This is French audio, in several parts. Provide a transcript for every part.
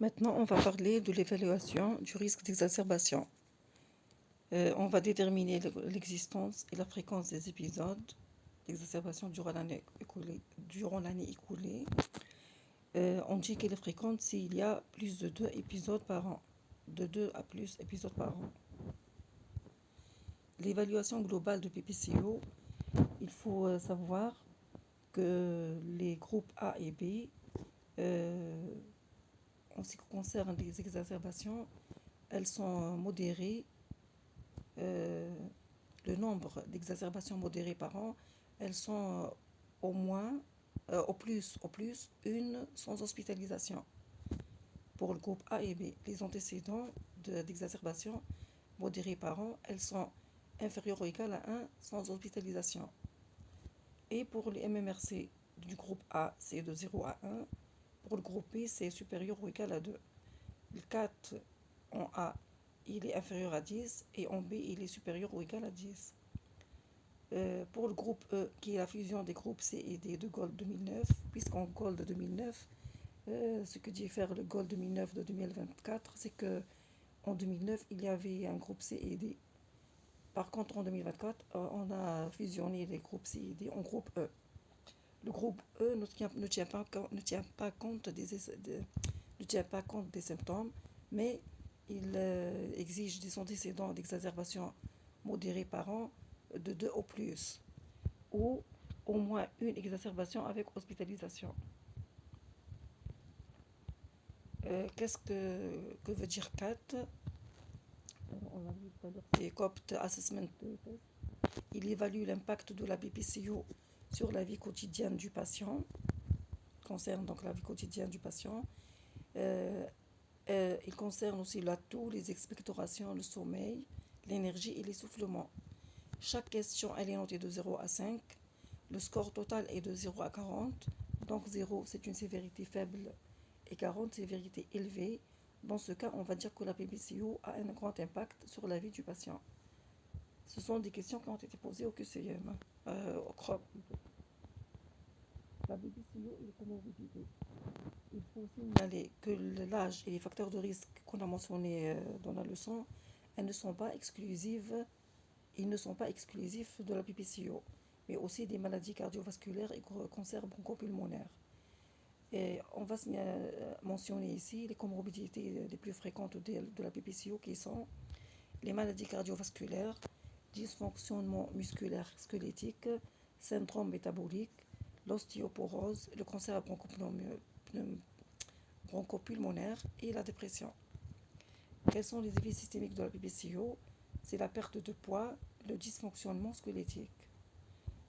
Maintenant, on va parler de l'évaluation du risque d'exacerbation. On va déterminer l'existence et la fréquence des épisodes d'exacerbation durant l'année écoulée. On dit qu'elle est fréquente s'il y a plus de 2 épisodes par an. De 2 à plus épisodes par an. L'évaluation globale de PPCO, il faut savoir que les groupes A et B, en ce qui concerne les exacerbations, elles sont modérées. Le nombre d'exacerbations modérées par an, elles sont au plus une sans hospitalisation. Pour le groupe A et B, les antécédents d'exacerbation modérées par an, elles sont inférieures ou égales à 1 sans hospitalisation. Et pour les MMRC du groupe A, c'est de 0 à 1. Pour le groupe B, c'est supérieur ou égal à 2. Le 4 en A, il est inférieur à 10 et en B, il est supérieur ou égal à 10. Pour le groupe E, qui est la fusion des groupes C et D de Gold 2009, puisqu'en Gold 2009, ce que diffère le Gold 2009 de 2024, c'est que en 2009, il y avait un groupe C et D. Par contre, en 2024, on a fusionné les groupes C et D en groupe E. Le groupe E ne tient pas compte des symptômes, mais il exige des antécédents d'exacerbation modérée par an de 2 au plus, ou au moins une exacerbation avec hospitalisation. Qu'est-ce que veut dire CAT? On l'a vu tout à l'heure, c'est COPT Assessment Test. Il évalue l'impact de la BPCO sur la vie quotidienne du patient, concerne donc la vie quotidienne du patient. Il concerne aussi l'atout, les expectorations, le sommeil, l'énergie et l'essoufflement. Chaque question, elle est notée de 0 à 5. Le score total est de 0 à 40. Donc 0, c'est une sévérité faible et 40, sévérité élevée. Dans ce cas, on va dire que la PBCO a un grand impact sur la vie du patient. Ce sont des questions qui ont été posées au QCM, au CROP. La BPCO et les comorbidités. Il faut signaler que l'âge et les facteurs de risque qu'on a mentionnés dans la leçon, ils ne sont pas exclusifs de la PPCO, mais aussi des maladies cardiovasculaires et cancers bronchopulmonaires. Et on va mentionner ici les comorbidités les plus fréquentes de la PPCO qui sont les maladies cardiovasculaires, dysfonctionnement musculaire squelettique, syndrome métabolique, l'ostéoporose, le cancer bronchopulmonaire et la dépression. Quels sont les effets systémiques de la PPCO? C'est la perte de poids, le dysfonctionnement squelettique.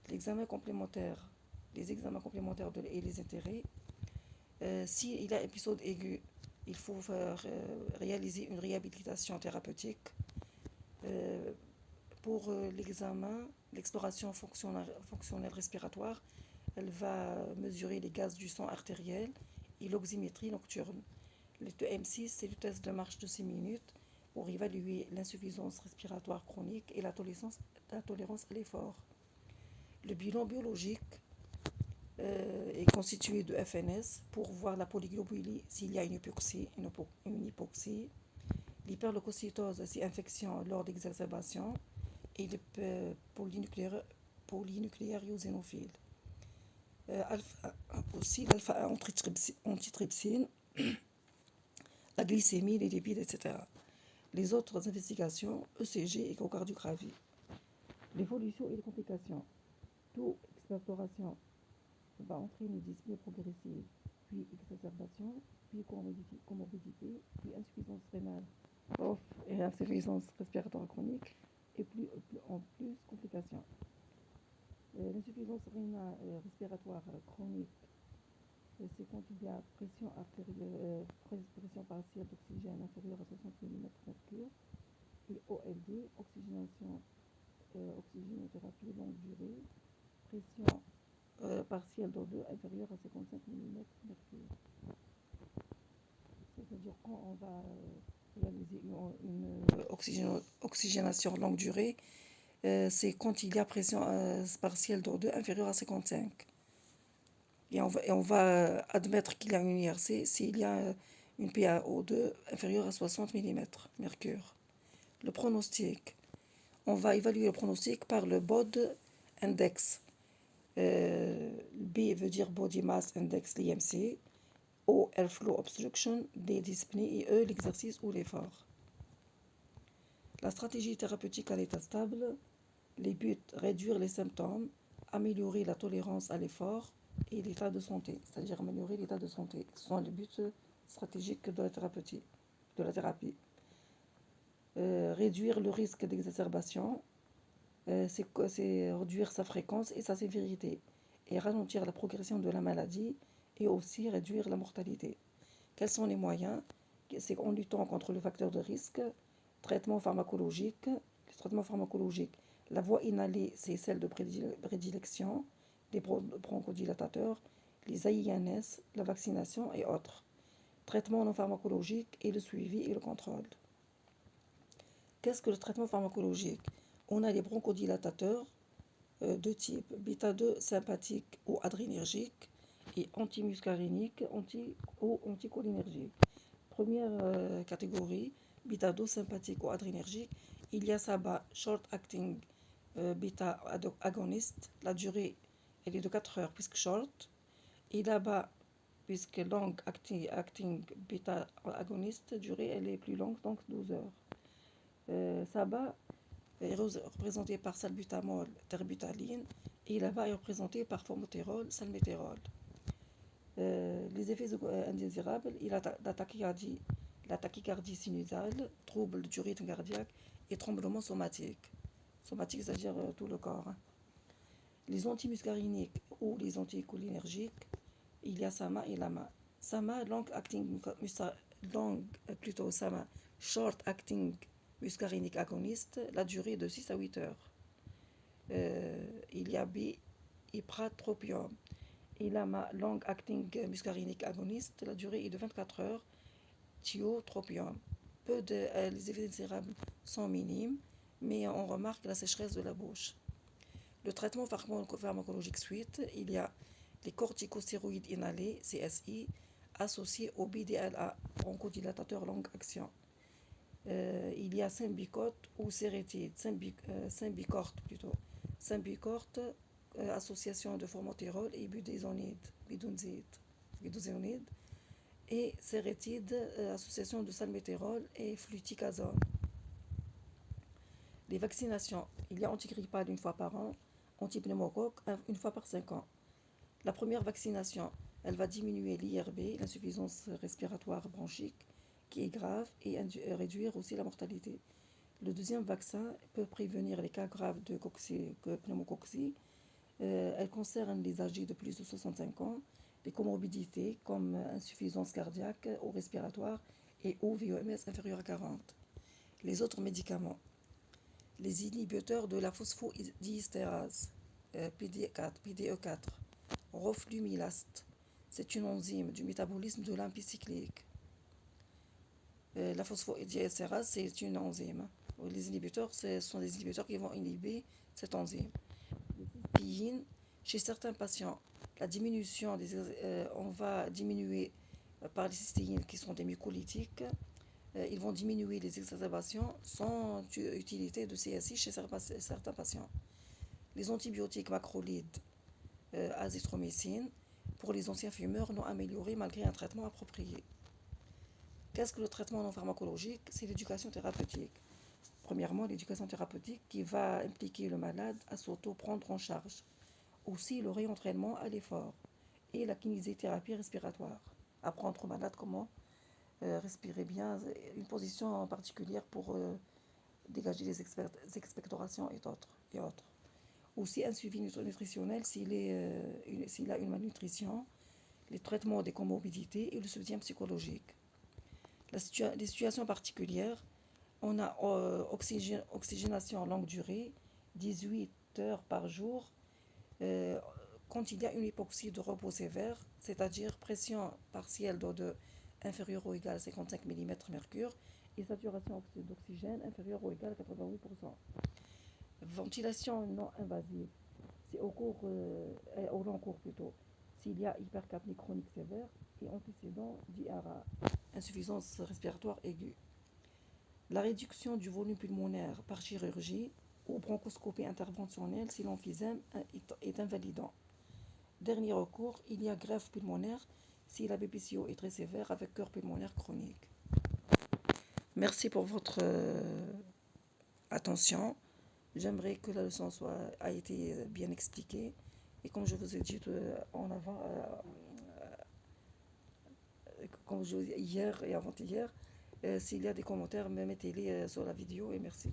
Les examens complémentaires et les intérêts. S'il y a épisode aigu, il faut réaliser une réhabilitation thérapeutique. Pour l'examen, l'exploration fonctionnelle respiratoire, elle va mesurer les gaz du sang artériel et l'oxymétrie nocturne. Le TM6, c'est le test de marche de 6 minutes pour évaluer l'insuffisance respiratoire chronique et la tolérance à l'effort. Le bilan biologique est constitué de FNS pour voir la polyglobulie s'il y a une hypoxie, l'hyperleucocytose, c'est infection lors d'exacerbation, et le polynucléaire aussi l'alpha antitrypsine, la glycémie, les lipides, etc. Les autres investigations, ECG, échocardiographie. L'évolution et les complications. Tout expectoration va entraîner dyspnée progressive, puis exacerbation, puis comorbidité, puis insuffisance rénale et insuffisance respiratoire chronique, et en plus complications. L'insuffisance rénale respiratoire chronique, c'est quand il y a pression partielle d'oxygène inférieure à 60 mm3, et OLD, oxygénothérapie longue durée, pression partielle d'O2 inférieure à 55 mm3. C'est-à-dire quand on va réaliser une oxygénation longue durée, c'est quand il y a pression partielle d'O2 inférieure à 55. Et on va admettre qu'il y a une IRC s'il y a une PaO2 inférieure à 60 mm mercure. Le pronostic. On va évaluer le pronostic par le BOD index. B veut dire Body Mass Index, l'IMC. O, Airflow Obstruction, D, dyspnée, et E, l'exercice ou l'effort. La stratégie thérapeutique à l'état stable, les buts, réduire les symptômes, améliorer la tolérance à l'effort et l'état de santé, c'est-à-dire améliorer l'état de santé. Ce sont les buts stratégiques de la thérapie. Réduire le risque d'exacerbation, c'est réduire sa fréquence et sa sévérité et ralentir la progression de la maladie et aussi réduire la mortalité. Quels sont les moyens? C'est en luttant contre le facteur de risque, traitement pharmacologique. Les traitements pharmacologiques, la voie inhalée, c'est celle de prédilection, les bronchodilatateurs, les AINS, la vaccination et autres. Traitement non pharmacologique et le suivi et le contrôle. Qu'est-ce que le traitement pharmacologique? On a les bronchodilatateurs de type bêta-2 sympathique ou adrénergique et antimuscarinique ou anticholinergique. Première catégorie, bêta-2 sympathique ou adrénergique, il y a SABA, short acting bêta agoniste, la durée elle est de 4 heures puisque short, et là-bas, puisque long acting bêta agoniste, durée elle est plus longue, donc 12 heures. SABA est représenté par salbutamol, terbutaline, et là-bas est représenté par formoterol, salméterol. Les effets indésirables, il y a la tachycardie sinusale, trouble du rythme cardiaque et tremblement somatique. Somatique, c'est-à-dire tout le corps. Les antimuscariniques ou les anticholinergiques, il y a SAMA et LAMA. SAMA, SAMA, short acting muscarinique agoniste, la durée de 6 à 8 heures. Il y a ipratropium. Et LAMA, long acting muscarinique agoniste, la durée est de 24 heures. Tiotropium. Les effets indésirables sont minimes, mais on remarque la sécheresse de la bouche. Le traitement pharmacologique suite, il y a les corticostéroïdes inhalés, CSI, associés au BDLA, bronchodilatateur longue action. Il y a Symbicort ou Sérétide, Symbicort plutôt. Symbicort, association de formoterol et budesonide, et Sérétide, association de salméterol et fluticasone. Les vaccinations, il y a antigrippal une fois par an, antipneumocoque une fois par 5 ans. La première vaccination, elle va diminuer l'IRB, l'insuffisance respiratoire bronchique, qui est grave, et réduire aussi la mortalité. Le deuxième vaccin peut prévenir les cas graves de pneumococcie. Elle concerne les âgés de plus de 65 ans, les comorbidités comme insuffisance cardiaque ou respiratoire et ou VOMS inférieur à 40. Les autres médicaments, les inhibiteurs de la phosphodiesterase, PDE4, roflumilast, c'est une enzyme du métabolisme de l'ampicyllique. La phosphodiesterase, c'est une enzyme. Les inhibiteurs, ce sont des inhibiteurs qui vont inhiber cette enzyme. Chez certains patients, la diminution on va diminuer par les cystéines qui sont des mucolytiques. Ils vont diminuer les exacerbations sans utilité de CSI chez certains patients. Les antibiotiques macrolides, azithromycine, pour les anciens fumeurs non améliorés malgré un traitement approprié. Qu'est-ce que le traitement non pharmacologique? C'est l'éducation thérapeutique. Premièrement, l'éducation thérapeutique qui va impliquer le malade à s'auto-prendre en charge. Aussi le réentraînement à l'effort et la kinésithérapie respiratoire. Apprendre au malade comment respirer bien, une position particulière pour dégager les expectorations et autres. Aussi un suivi nutritionnel s'il a une malnutrition, les traitements des comorbidités et le soutien psychologique. Les situations particulières, on a oxygénation longue durée, 18 heures par jour, quand il y a une hypoxie de repos sévère, c'est-à-dire pression partielle d'O2 inférieure ou égale à 55 mm mercure et saturation d'oxygène inférieure ou égale à 88%. Ventilation non invasive, c'est au long cours plutôt, s'il y a hypercapnie chronique sévère et antécédent d'IRA, insuffisance respiratoire aiguë. La réduction du volume pulmonaire par chirurgie ou bronchoscopie interventionnelle si l'emphysème est invalidant. Dernier recours, il y a greffe pulmonaire si la BPCO est très sévère avec cœur pulmonaire chronique. Merci pour votre attention. J'aimerais que la leçon a été bien expliquée. Et comme je vous ai dit en avant, comme je vous ai dit hier et avant-hier, s'il y a des commentaires, mettez-les sur la vidéo et merci.